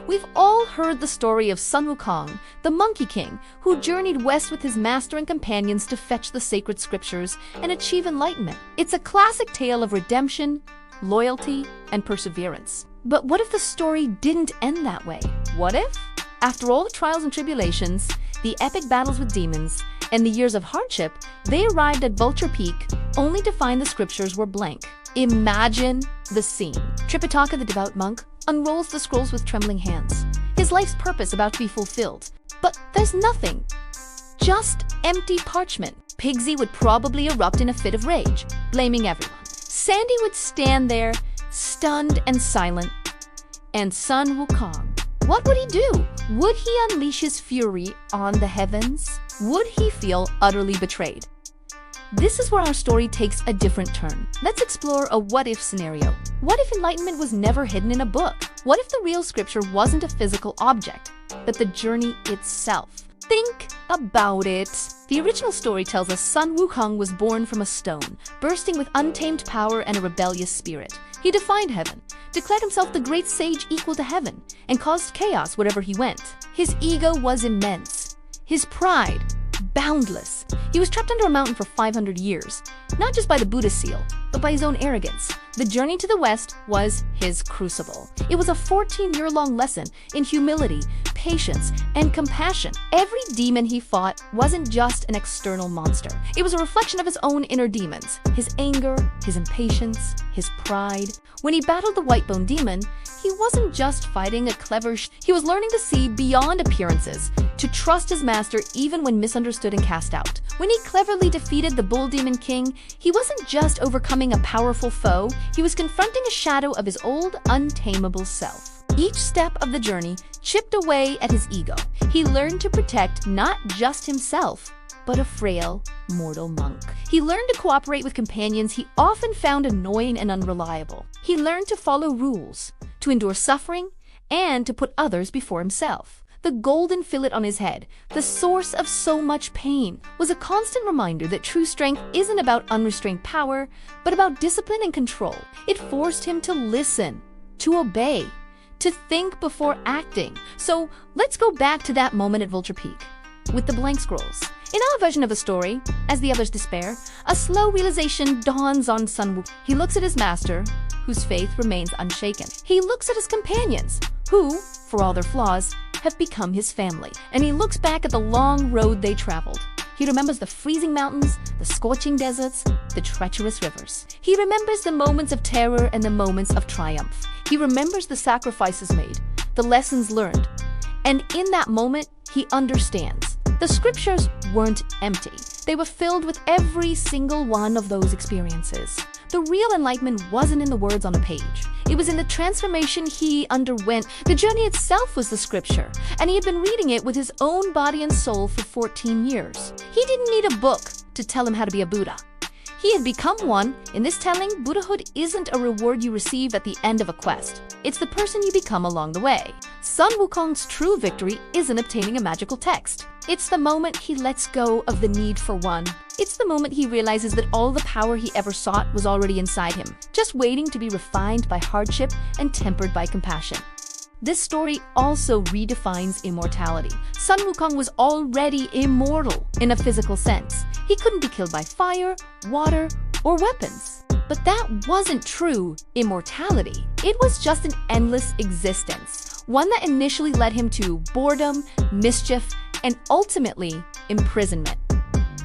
We've all heard the story of Sun Wukong, the Monkey King, who journeyed west with his master and companions to fetch the sacred scriptures and achieve enlightenment. It's a classic tale of redemption, loyalty, and perseverance. But what if the story didn't end that way? What if, after all the trials and tribulations, the epic battles with demons, and the years of hardship, they arrived at Vulture Peak only to find the scriptures were blank? Imagine the scene. Tripitaka, the devout monk, unrolls the scrolls with trembling hands. His life's purpose about to be fulfilled. But there's nothing. Just empty parchment. Pigsy would probably erupt in a fit of rage, blaming everyone. Sandy would stand there, stunned and silent. And Sun Wukong, what would he do? Would he unleash his fury on the heavens? Would he feel utterly betrayed? This is where our story takes a different turn. Let's explore a what-if scenario. What if enlightenment was never hidden in a book? What if the real scripture wasn't a physical object, but the journey itself? Think about it. The original story tells us Sun Wukong was born from a stone, bursting with untamed power and a rebellious spirit. He defied heaven, declared himself the great sage equal to heaven, and caused chaos wherever he went. His ego was immense, his pride boundless. He was trapped under a mountain for 500 years, not just by the Buddha seal, but by his own arrogance. The journey to the west was his crucible. It was a 14-year-long lesson in humility, patience, and compassion. Every demon he fought wasn't just an external monster. It was a reflection of his own inner demons, his anger, his impatience, his pride. When he battled the white-bone demon, he wasn't just fighting a clever he was learning to see beyond appearances, to trust his master even when misunderstood and cast out. When he cleverly defeated the bull demon king, he wasn't just overcoming a powerful foe, he was confronting a shadow of his old, untamable self. Each step of the journey chipped away at his ego. He learned to protect not just himself, but a frail, mortal monk. He learned to cooperate with companions he often found annoying and unreliable. He learned to follow rules, to endure suffering, and to put others before himself. The golden fillet on his head, the source of so much pain, was a constant reminder that true strength isn't about unrestrained power, but about discipline and control. It forced him to listen, to obey, to think before acting. So let's go back to that moment at Vulture Peak, with the blank scrolls. In our version of the story, as the others despair, a slow realization dawns on Sun Wukong. He looks at his master, whose faith remains unshaken. He looks at his companions, who, for all their flaws, have become his family. And he looks back at the long road they traveled. He remembers the freezing mountains, the scorching deserts, the treacherous rivers. He remembers the moments of terror and the moments of triumph. He remembers the sacrifices made, the lessons learned. And in that moment, he understands. The scriptures weren't empty. They were filled with every single one of those experiences. The real enlightenment wasn't in the words on a page. It was in the transformation he underwent. The journey itself was the scripture, and he had been reading it with his own body and soul for 14 years. He didn't need a book to tell him how to be a Buddha. He had become one. In this telling, Buddhahood isn't a reward you receive at the end of a quest. It's the person you become along the way. Sun Wukong's true victory isn't obtaining a magical text. It's the moment he lets go of the need for one. It's the moment he realizes that all the power he ever sought was already inside him, just waiting to be refined by hardship and tempered by compassion. This story also redefines immortality. Sun Wukong was already immortal in a physical sense. He couldn't be killed by fire, water, or weapons. But that wasn't true immortality. It was just an endless existence, one that initially led him to boredom, mischief, and ultimately imprisonment.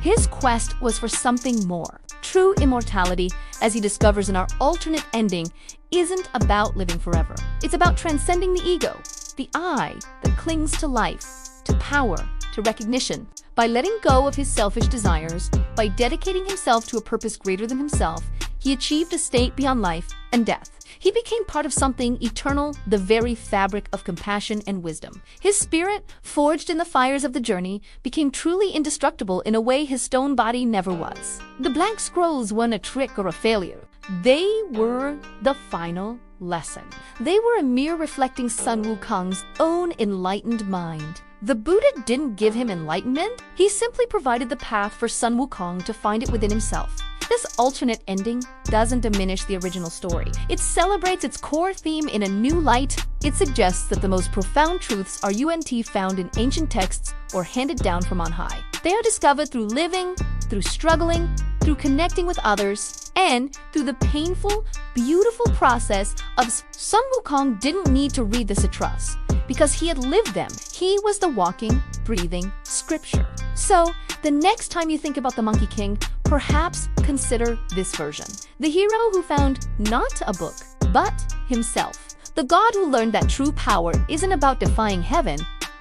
His quest was for something more. True immortality, as he discovers in our alternate ending, isn't about living forever. It's about transcending the ego, the I that clings to life, to power, to recognition. By letting go of his selfish desires, by dedicating himself to a purpose greater than himself, he achieved a state beyond life and death. He became part of something eternal, the very fabric of compassion and wisdom. His spirit, forged in the fires of the journey, became truly indestructible in a way his stone body never was. The blank scrolls weren't a trick or a failure. They were the final lesson. They were a mirror reflecting Sun Wukong's own enlightened mind. The Buddha didn't give him enlightenment. He simply provided the path for Sun Wukong to find it within himself. This alternate ending doesn't diminish the original story. It celebrates its core theme in a new light. It suggests that the most profound truths are found in ancient texts or handed down from on high. They are discovered through living, through struggling, through connecting with others, and through the painful, beautiful process of Sun Wukong didn't need to read the sutras because he had lived them. He was the walking, breathing scripture. So, the next time you think about the Monkey King, perhaps consider this version. The hero who found not a book, but himself. The god who learned that true power isn't about defying heaven,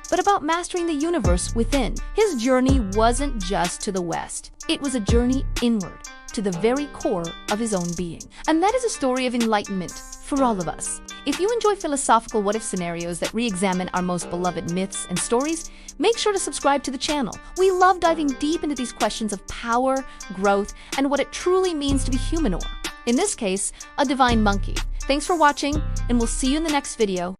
but about mastering the universe within. His journey wasn't just to the west. It was a journey inward, to the very core of his own being. And that is a story of enlightenment for all of us. If you enjoy philosophical what-if scenarios that re-examine our most beloved myths and stories, make sure to subscribe to the channel. We love diving deep into these questions of power, growth, and what it truly means to be human, or, in this case, a divine monkey. Thanks for watching, and we'll see you in the next video.